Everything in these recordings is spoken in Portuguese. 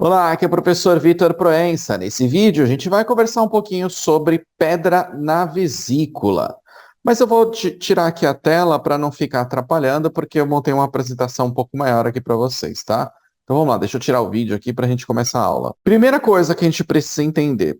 Olá, aqui é o professor Vitor Proença. Nesse vídeo, a gente vai conversar um pouquinho sobre pedra na vesícula. Mas eu vou tirar aqui a tela para não ficar atrapalhando, porque eu montei uma apresentação um pouco maior aqui para vocês, tá? Então vamos lá, deixa eu tirar o vídeo aqui para a gente começar a aula. Primeira coisa que a gente precisa entender: o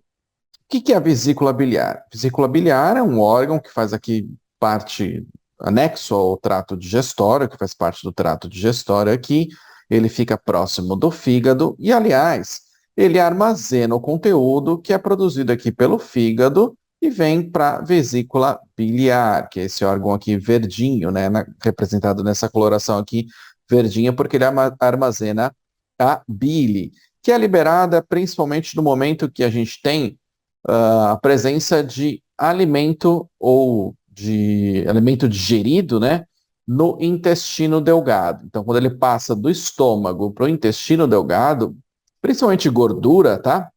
que é a vesícula biliar? A vesícula biliar é um órgão que faz aqui parte anexo ao trato digestório, que faz parte do trato digestório aqui. Ele fica próximo do fígado e, aliás, ele armazena o conteúdo que é produzido aqui pelo fígado e vem para a vesícula biliar, que é esse órgão aqui verdinho, né, representado nessa coloração aqui verdinha, porque ele armazena a bile, que é liberada principalmente no momento que a gente tem a presença de alimento ou de alimento digerido, né, no intestino delgado. Então, quando ele passa do estômago para o intestino delgado, principalmente gordura, tá?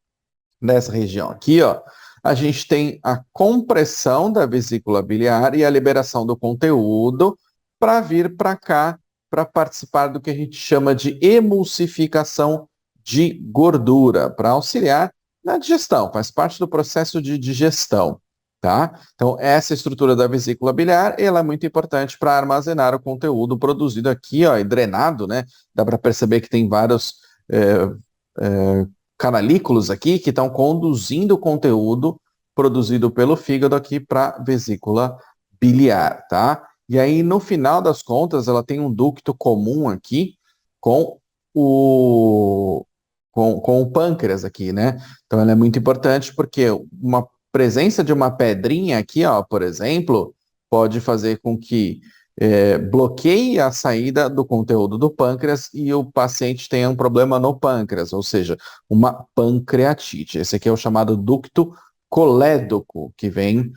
Nessa região aqui, ó, a gente tem a compressão da vesícula biliar e a liberação do conteúdo para vir para cá, para participar do que a gente chama de emulsificação de gordura, para auxiliar na digestão, faz parte do processo de digestão, tá? Então, essa estrutura da vesícula biliar, ela é muito importante para armazenar o conteúdo produzido aqui, ó, e drenado, né? Dá para perceber que tem vários canalículos aqui que estão conduzindo o conteúdo produzido pelo fígado aqui para a vesícula biliar, tá? E aí, no final das contas, ela tem um ducto comum aqui com o, com o pâncreas aqui, né? Então, ela é muito importante porque uma presença de uma pedrinha aqui, ó, por exemplo, pode fazer com que bloqueie a saída do conteúdo do pâncreas e o paciente tenha um problema no pâncreas, ou seja, uma pancreatite. Esse aqui é o chamado ducto colédoco, que vem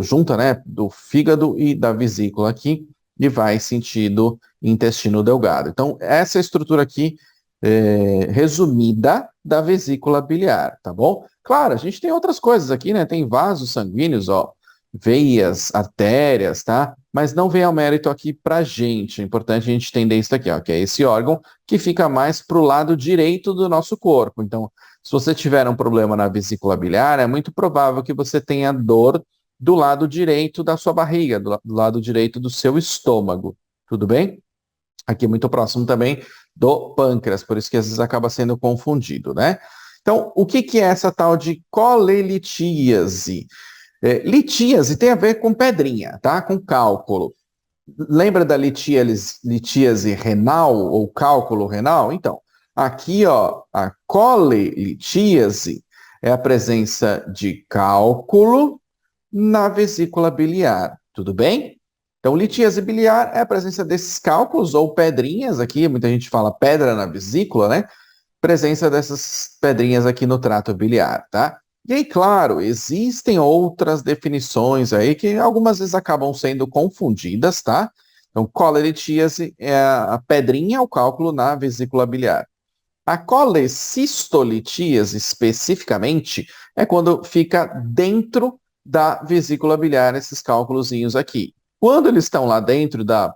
junta, né, do fígado e da vesícula aqui e vai sentido intestino delgado. Então, essa é a estrutura aqui resumida da vesícula biliar, tá bom? Claro, a gente tem outras coisas aqui, né? Tem vasos sanguíneos, ó, veias, artérias, tá? Mas não vem ao mérito aqui pra gente. É importante a gente entender isso aqui, ó, que é esse órgão que fica mais pro lado direito do nosso corpo. Então, se você tiver um problema na vesícula biliar, é muito provável que você tenha dor do lado direito da sua barriga, do lado direito do seu estômago. Tudo bem? Aqui muito próximo também do pâncreas, por isso que às vezes acaba sendo confundido, né? Então, o que é essa tal de colelitíase? Litíase tem a ver com pedrinha, tá? Com cálculo. Lembra da litíase renal ou cálculo renal? Então, aqui, ó, a colelitíase é a presença de cálculo na vesícula biliar, tudo bem? Então, litíase biliar é a presença desses cálculos ou pedrinhas aqui, muita gente fala pedra na vesícula, né? Presença dessas pedrinhas aqui no trato biliar, tá? E aí, claro, existem outras definições aí que algumas vezes acabam sendo confundidas, tá? Então, colelitíase é a pedrinha, o cálculo na vesícula biliar. A colecistolitíase, especificamente, é quando fica dentro da vesícula biliar, esses cálculozinhos aqui. Quando eles estão lá dentro da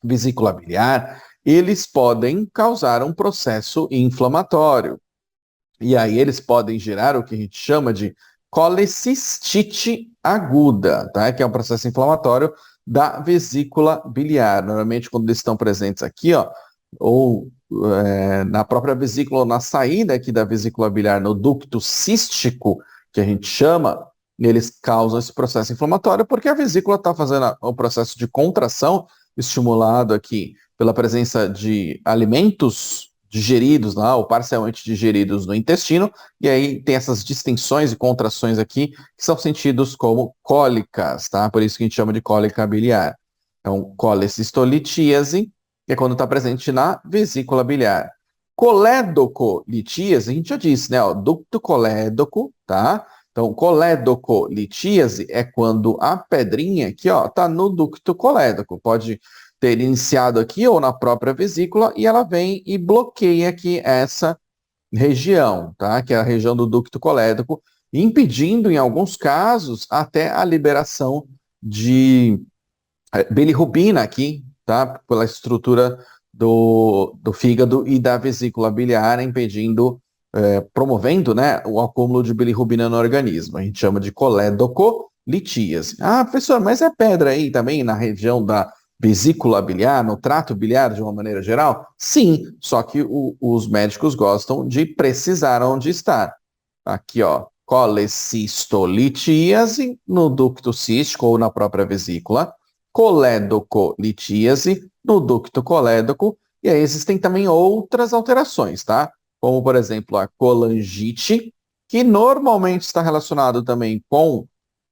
vesícula biliar, eles podem causar um processo inflamatório. E aí eles podem gerar o que a gente chama de colecistite aguda, tá? Que é um processo inflamatório da vesícula biliar. Normalmente, quando eles estão presentes aqui, ó, ou na própria vesícula, ou na saída aqui da vesícula biliar, no ducto cístico, que a gente chama, eles causam esse processo inflamatório porque a vesícula está fazendo o processo de contração estimulado aqui pela presença de alimentos digeridos lá, ou parcialmente digeridos no intestino, e aí tem essas distensões e contrações aqui que são sentidos como cólicas, tá? Por isso que a gente chama de cólica biliar. Então, colecistolitíase, que é quando está presente na vesícula biliar. Coledocolitíase, a gente já disse, né? Ó, ducto colédoco, tá? Então, coledocolitíase é quando a pedrinha aqui, ó, tá no ducto colédoco. Pode ter iniciado aqui ou na própria vesícula e ela vem e bloqueia aqui essa região, tá? Que é a região do ducto colédoco, impedindo, em alguns casos, até a liberação de bilirrubina aqui, tá? Pela estrutura do fígado e da vesícula biliar, impedindo, promovendo, né, o acúmulo de bilirrubina no organismo. A gente chama de coledocolitíase. Ah, professor, mas é pedra aí também na região da vesícula biliar, no trato biliar de uma maneira geral? Sim, só que os médicos gostam de precisar onde está. Aqui, ó, colecistolitíase no ducto cístico ou na própria vesícula, coledocolitíase no ducto colédoco, e aí existem também outras alterações, tá? Como, por exemplo, a colangite, que normalmente está relacionado também com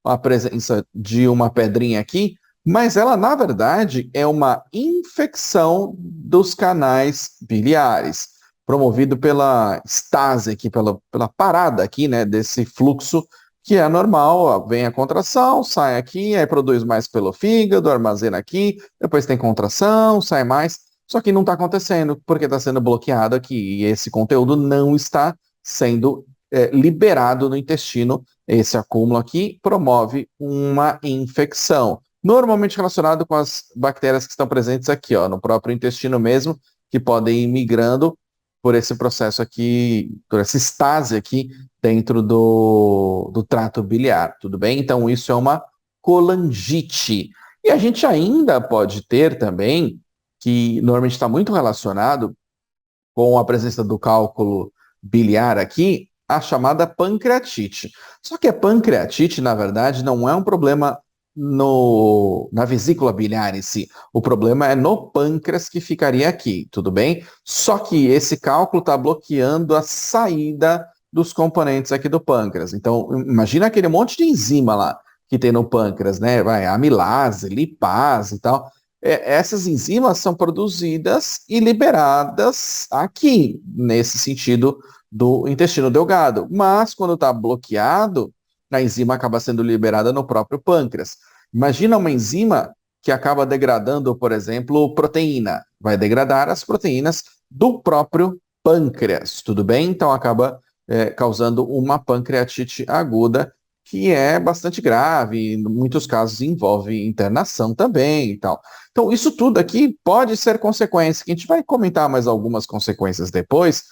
a presença de uma pedrinha aqui, mas ela, na verdade, é uma infecção dos canais biliares, promovido pela estase aqui, pela parada aqui, né, desse fluxo que é normal, ó, vem a contração, sai aqui, aí produz mais pelo fígado, armazena aqui, depois tem contração, sai mais, só que não está acontecendo, porque está sendo bloqueado aqui, e esse conteúdo não está sendo liberado no intestino. Esse acúmulo aqui promove uma infecção, normalmente relacionado com as bactérias que estão presentes aqui, ó, no próprio intestino mesmo, que podem ir migrando por esse processo aqui, por essa estase aqui dentro do trato biliar, tudo bem? Então, isso é uma colangite. E a gente ainda pode ter também, que normalmente está muito relacionado com a presença do cálculo biliar aqui, a chamada pancreatite. Só que a pancreatite, na verdade, não é um problema na vesícula biliar em si. O problema é no pâncreas que ficaria aqui, tudo bem? Só que esse cálculo está bloqueando a saída dos componentes aqui do pâncreas. Então, imagina aquele monte de enzima lá que tem no pâncreas, né? Vai, amilase, lipase e tal. Essas enzimas são produzidas e liberadas aqui, nesse sentido do intestino delgado. Mas, quando está bloqueado, a enzima acaba sendo liberada no próprio pâncreas. Imagina uma enzima que acaba degradando, por exemplo, proteína. Vai degradar as proteínas do próprio pâncreas, tudo bem? Então acaba causando uma pancreatite aguda, que é bastante grave, em muitos casos envolve internação também e tal. Então isso tudo aqui pode ser consequência, que a gente vai comentar mais algumas consequências depois,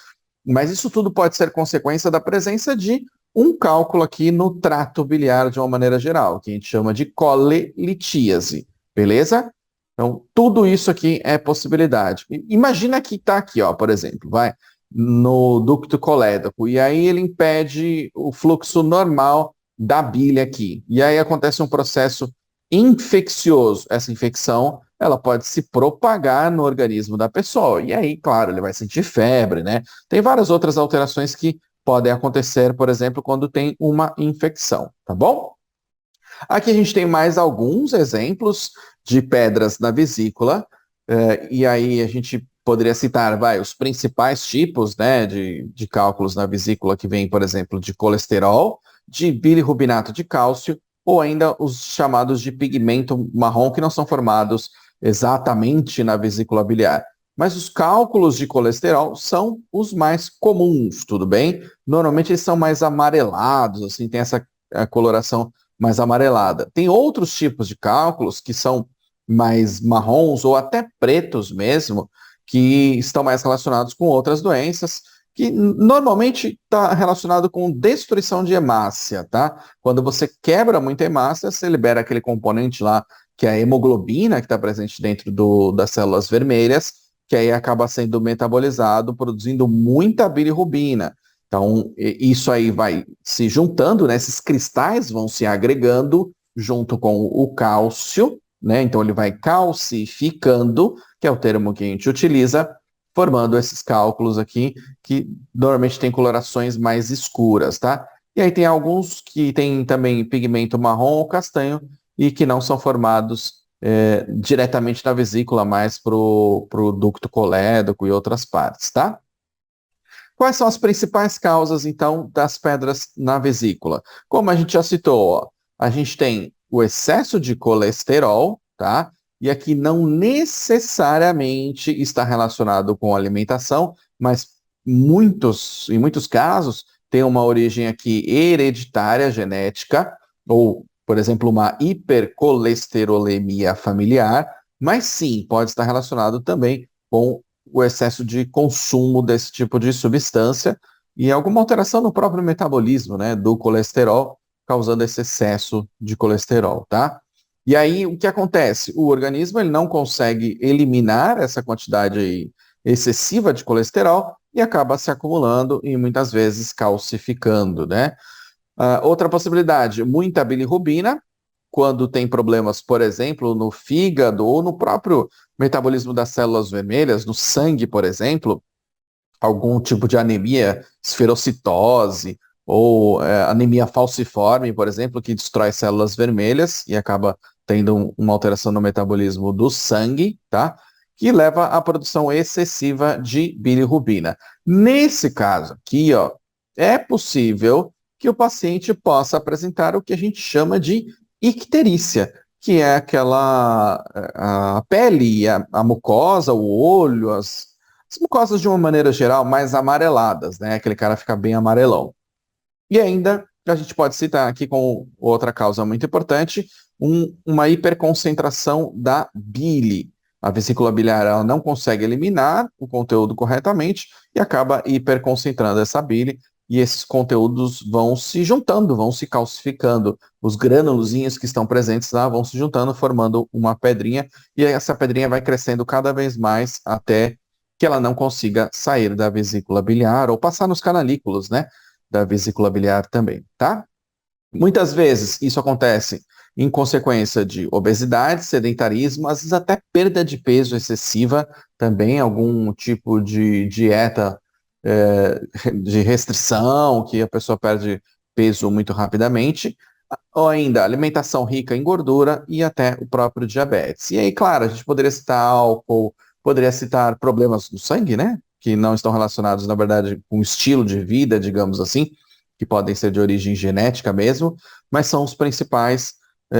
mas isso tudo pode ser consequência da presença de um cálculo aqui no trato biliar de uma maneira geral, que a gente chama de colelitíase, beleza? Então, tudo isso aqui é possibilidade. Imagina que está aqui, ó, por exemplo, vai no ducto colédoco, e aí ele impede o fluxo normal da bile aqui. E aí acontece um processo infeccioso. Essa infecção, ela pode se propagar no organismo da pessoa. E aí, claro, ele vai sentir febre, né? Tem várias outras alterações que podem acontecer, por exemplo, quando tem uma infecção, tá bom? Aqui a gente tem mais alguns exemplos de pedras na vesícula, e aí a gente poderia citar, os principais tipos, né, de cálculos na vesícula que vem, por exemplo, de colesterol, de bilirrubinato de cálcio, ou ainda os chamados de pigmento marrom, que não são formados exatamente na vesícula biliar. Mas os cálculos de colesterol são os mais comuns, tudo bem? Normalmente eles são mais amarelados, assim, tem essa coloração mais amarelada. Tem outros tipos de cálculos que são mais marrons ou até pretos mesmo, que estão mais relacionados com outras doenças, que normalmente está relacionado com destruição de hemácia, tá? Quando você quebra muita hemácia, você libera aquele componente lá, que é a hemoglobina, que está presente dentro das células vermelhas, que aí acaba sendo metabolizado, produzindo muita bilirrubina. Então, isso aí vai se juntando, né? Esses cristais vão se agregando junto com o cálcio, né? Então, ele vai calcificando, que é o termo que a gente utiliza, formando esses cálculos aqui, que normalmente tem colorações mais escuras, tá? E aí tem alguns que tem também pigmento marrom ou castanho e que não são formados diretamente na vesícula, mas pro ducto colédoco e outras partes, tá? Quais são as principais causas, então, das pedras na vesícula? Como a gente já citou, ó, a gente tem o excesso de colesterol, tá? E aqui não necessariamente está relacionado com alimentação, mas em muitos casos tem uma origem aqui hereditária, genética, ou, por exemplo, uma hipercolesterolemia familiar, mas sim, pode estar relacionado também com o excesso de consumo desse tipo de substância e alguma alteração no próprio metabolismo, né, do colesterol, causando esse excesso de colesterol, tá? E aí, o que acontece? O organismo ele não consegue eliminar essa quantidade aí excessiva de colesterol e acaba se acumulando e muitas vezes calcificando, né? Outra possibilidade, muita bilirrubina, quando tem problemas, por exemplo, no fígado ou no próprio metabolismo das células vermelhas, no sangue, por exemplo, algum tipo de anemia, esferocitose ou anemia falciforme, por exemplo, que destrói células vermelhas e acaba tendo uma alteração no metabolismo do sangue, tá? Que leva à produção excessiva de bilirrubina. Nesse caso aqui, ó, é possível que o paciente possa apresentar o que a gente chama de icterícia, que é aquela a pele, a mucosa, o olho, as mucosas, de uma maneira geral, mais amareladas, né? Aquele cara fica bem amarelão. E ainda, a gente pode citar aqui com outra causa muito importante, uma hiperconcentração da bile. A vesícula biliar ela não consegue eliminar o conteúdo corretamente e acaba hiperconcentrando essa bile, e esses conteúdos vão se juntando, vão se calcificando. Os granulozinhos que estão presentes lá vão se juntando, formando uma pedrinha, e essa pedrinha vai crescendo cada vez mais até que ela não consiga sair da vesícula biliar ou passar nos canalículos, né, da vesícula biliar também, tá? Muitas vezes isso acontece em consequência de obesidade, sedentarismo, às vezes até perda de peso excessiva, também algum tipo de dieta de restrição, que a pessoa perde peso muito rapidamente, ou ainda alimentação rica em gordura e até o próprio diabetes. E aí, claro, a gente poderia citar álcool, poderia citar problemas no sangue, né? Que não estão relacionados, na verdade, com o estilo de vida, digamos assim, que podem ser de origem genética mesmo, mas são os principais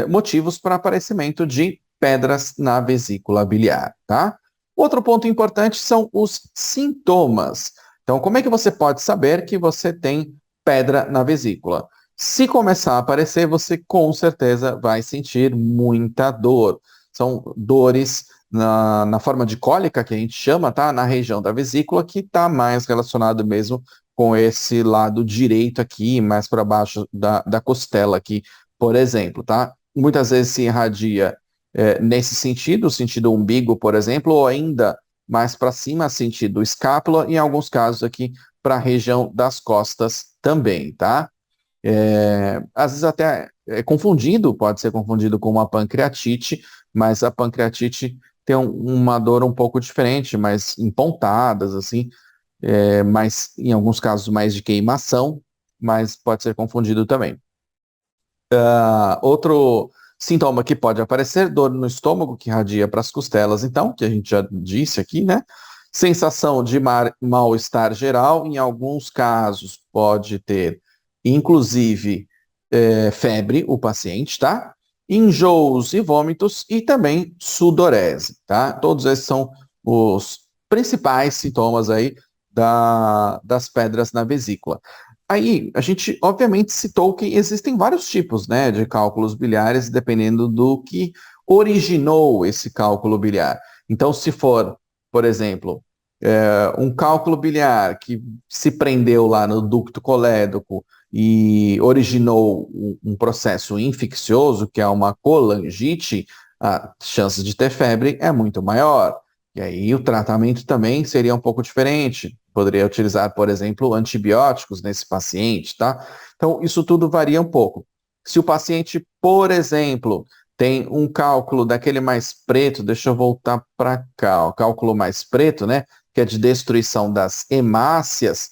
motivos para aparecimento de pedras na vesícula biliar, tá? Outro ponto importante são os sintomas. Então, como é que você pode saber que você tem pedra na vesícula? Se começar a aparecer, você com certeza vai sentir muita dor. São dores na forma de cólica, que a gente chama, tá? Na região da vesícula, que está mais relacionado mesmo com esse lado direito aqui, mais para baixo da costela aqui, por exemplo, tá? Muitas vezes se irradia nesse sentido, sentido umbigo, por exemplo, ou ainda mais para cima, sentido escápula, e em alguns casos aqui para a região das costas também, tá? Às vezes até é confundido, pode ser confundido com uma pancreatite, mas a pancreatite tem uma dor um pouco diferente, mais em pontadas, assim, mas em alguns casos mais de queimação, mas pode ser confundido também. Outro sintoma que pode aparecer, dor no estômago, que irradia para as costelas, então, que a gente já disse aqui, né? Sensação de mal-estar geral, em alguns casos pode ter, inclusive, febre, o paciente, tá? Enjoos e vômitos e também sudorese, tá? Todos esses são os principais sintomas aí das pedras na vesícula. Aí, a gente obviamente citou que existem vários tipos, né, de cálculos biliares, dependendo do que originou esse cálculo biliar. Então, se for, por exemplo, um cálculo biliar que se prendeu lá no ducto colédoco e originou um processo infeccioso, que é uma colangite, a chance de ter febre é muito maior. E aí o tratamento também seria um pouco diferente. Poderia utilizar, por exemplo, antibióticos nesse paciente, tá? Então, isso tudo varia um pouco. Se o paciente, por exemplo, tem um cálculo daquele mais preto, deixa eu voltar para cá, o cálculo mais preto, né? Que é de destruição das hemácias,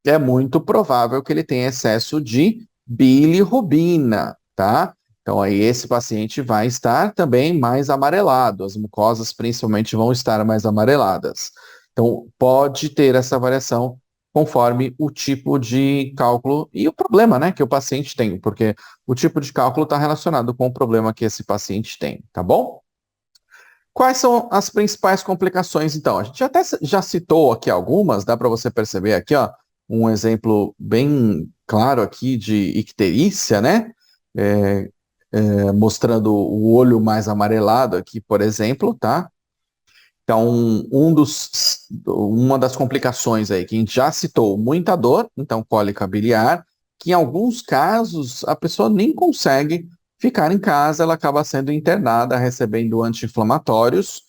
é muito provável que ele tenha excesso de bilirrubina, tá? Então aí esse paciente vai estar também mais amarelado, as mucosas principalmente vão estar mais amareladas. Então pode ter essa variação conforme o tipo de cálculo e o problema, né, que o paciente tem, porque o tipo de cálculo está relacionado com o problema que esse paciente tem, tá bom? Quais são as principais complicações, então? A gente até já citou aqui algumas, dá para você perceber aqui, ó, um exemplo bem claro aqui de icterícia, né? É, mostrando o olho mais amarelado aqui, por exemplo, tá? Então, uma das complicações aí que a gente já citou, muita dor, então cólica biliar, que em alguns casos a pessoa nem consegue ficar em casa, ela acaba sendo internada, recebendo anti-inflamatórios,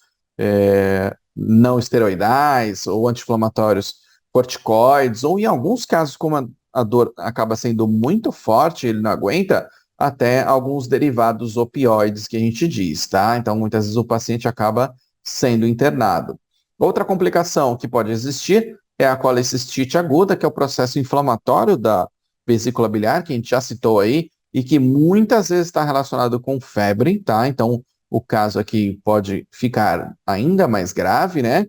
não esteroidais ou anti-inflamatórios corticoides, ou em alguns casos, como a dor acaba sendo muito forte, ele não aguenta, até alguns derivados opioides que a gente diz, tá? Então, muitas vezes o paciente acaba sendo internado. Outra complicação que pode existir é a colecistite aguda, que é o processo inflamatório da vesícula biliar, que a gente já citou aí, e que muitas vezes está relacionado com febre, tá? Então, o caso aqui pode ficar ainda mais grave, né?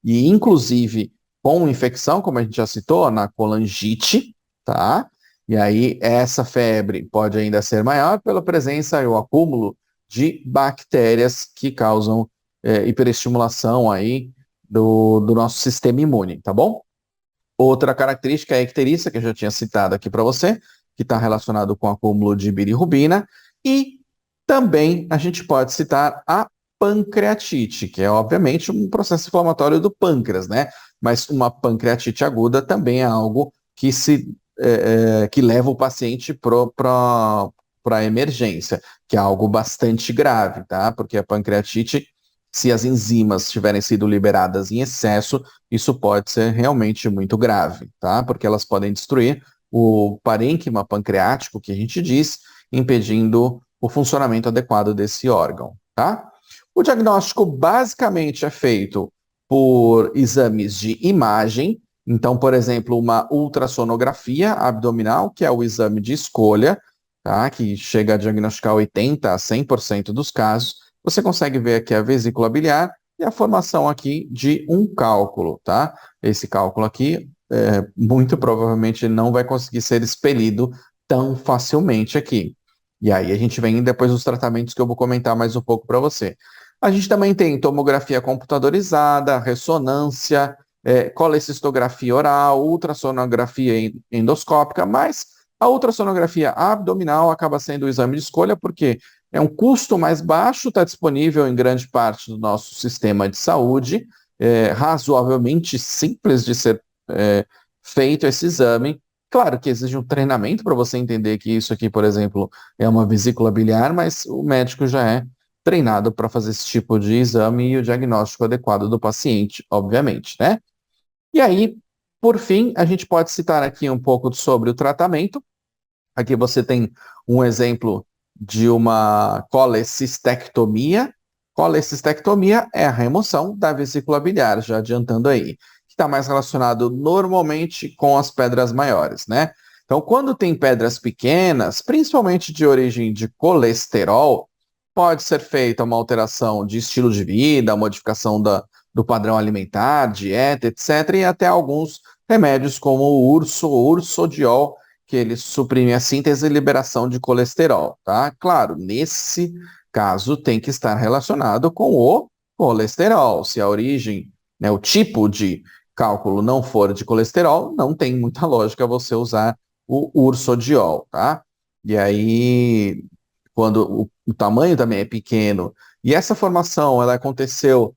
E, inclusive, com infecção, como a gente já citou, na colangite, tá? E aí, essa febre pode ainda ser maior pela presença e o acúmulo de bactérias que causam hiperestimulação aí do nosso sistema imune, tá bom? Outra característica é a icterícia, que eu já tinha citado aqui para você, que está relacionado com o acúmulo de bilirrubina, e também a gente pode citar a pancreatite, que é obviamente um processo inflamatório do pâncreas, né? Mas uma pancreatite aguda também é algo que leva o paciente para a emergência, que é algo bastante grave, tá? Porque a pancreatite, se as enzimas tiverem sido liberadas em excesso, isso pode ser realmente muito grave, tá? Porque elas podem destruir o parênquima pancreático, que a gente diz, impedindo o funcionamento adequado desse órgão, tá? O diagnóstico basicamente é feito por exames de imagem. Então, por exemplo, uma ultrassonografia abdominal, que é o exame de escolha, tá? Que chega a diagnosticar 80 a 100% dos casos. Você consegue ver aqui a vesícula biliar e a formação aqui de um cálculo, tá? Esse cálculo aqui, muito provavelmente não vai conseguir ser expelido tão facilmente aqui. E aí a gente vem depois dos tratamentos que eu vou comentar mais um pouco para você. A gente também tem tomografia computadorizada, ressonância, colecistografia oral, ultrassonografia endoscópica, mas a ultrassonografia abdominal acaba sendo o exame de escolha porque é um custo mais baixo, está disponível em grande parte do nosso sistema de saúde, razoavelmente simples de ser feito esse exame. Claro que exige um treinamento para você entender que isso aqui, por exemplo, é uma vesícula biliar, mas o médico já é treinado para fazer esse tipo de exame e o diagnóstico adequado do paciente, obviamente, né? E aí, por fim, a gente pode citar aqui um pouco sobre o tratamento. Aqui você tem um exemplo de uma colecistectomia. Colecistectomia é a remoção da vesícula biliar, já adiantando aí, que está mais relacionado normalmente com as pedras maiores, né? Então, quando tem pedras pequenas, principalmente de origem de colesterol, pode ser feita uma alteração de estilo de vida, modificação do padrão alimentar, dieta, etc., e até alguns remédios como o ursodiol, que ele suprime a síntese e liberação de colesterol, tá? Claro, nesse caso tem que estar relacionado com o colesterol. Se a origem, né, o tipo de cálculo não for de colesterol, não tem muita lógica você usar o ursodiol, tá? E aí, quando o tamanho também é pequeno, e essa formação ela aconteceu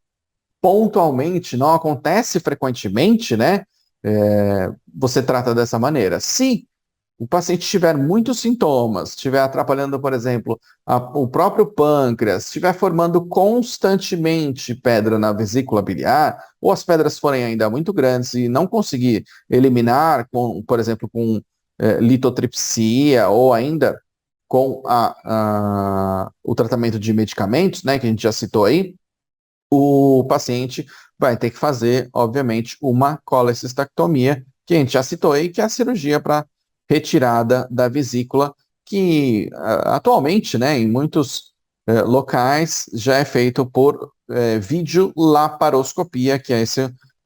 pontualmente, não acontece frequentemente, né? Você trata dessa maneira. Se o paciente tiver muitos sintomas, estiver atrapalhando, por exemplo, o próprio pâncreas, estiver formando constantemente pedra na vesícula biliar, ou as pedras forem ainda muito grandes e não conseguir eliminar, por exemplo, com litotripsia, ou ainda com o tratamento de medicamentos, né, que a gente já citou aí, o paciente vai ter que fazer, obviamente, uma colecistectomia, que a gente já citou aí, que é a cirurgia para retirada da vesícula, que atualmente, né, em muitos locais, já é feito por videolaparoscopia, que é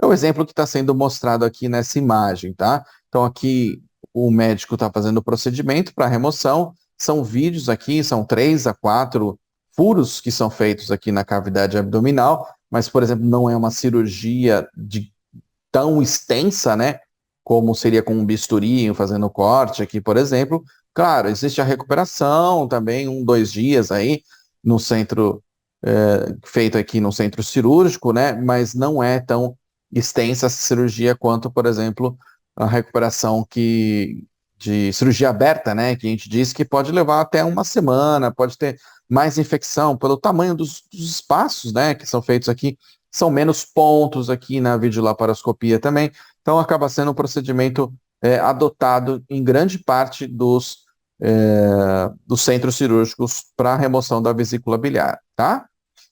o exemplo que está sendo mostrado aqui nessa imagem, tá? Então aqui o médico está fazendo o procedimento para remoção, são vídeos aqui, são 3 a 4 furos que são feitos aqui na cavidade abdominal, mas, por exemplo, não é uma cirurgia tão extensa, né, como seria com um bisturi, fazendo corte aqui, por exemplo. Claro, existe a recuperação também, 1, 2 dias aí, no centro feito aqui no centro cirúrgico, né? Mas não é tão extensa essa cirurgia quanto, por exemplo, a recuperação de cirurgia aberta, né? Que a gente diz que pode levar até uma semana, pode ter mais infecção pelo tamanho dos espaços, né? Que são feitos aqui, são menos pontos aqui na videolaparoscopia também. Então acaba sendo um procedimento adotado em grande parte dos centros cirúrgicos para remoção da vesícula biliar, tá?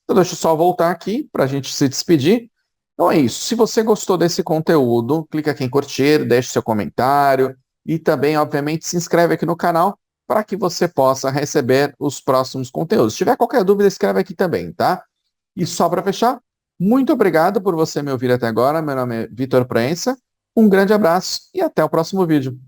Então deixa eu só voltar aqui para a gente se despedir. Então é isso. Se você gostou desse conteúdo, clica aqui em curtir, deixe seu comentário e também, obviamente, se inscreve aqui no canal para que você possa receber os próximos conteúdos. Se tiver qualquer dúvida, escreve aqui também, tá? E só para fechar, muito obrigado por você me ouvir até agora. Meu nome é Vitor Proença. Um grande abraço e até o próximo vídeo.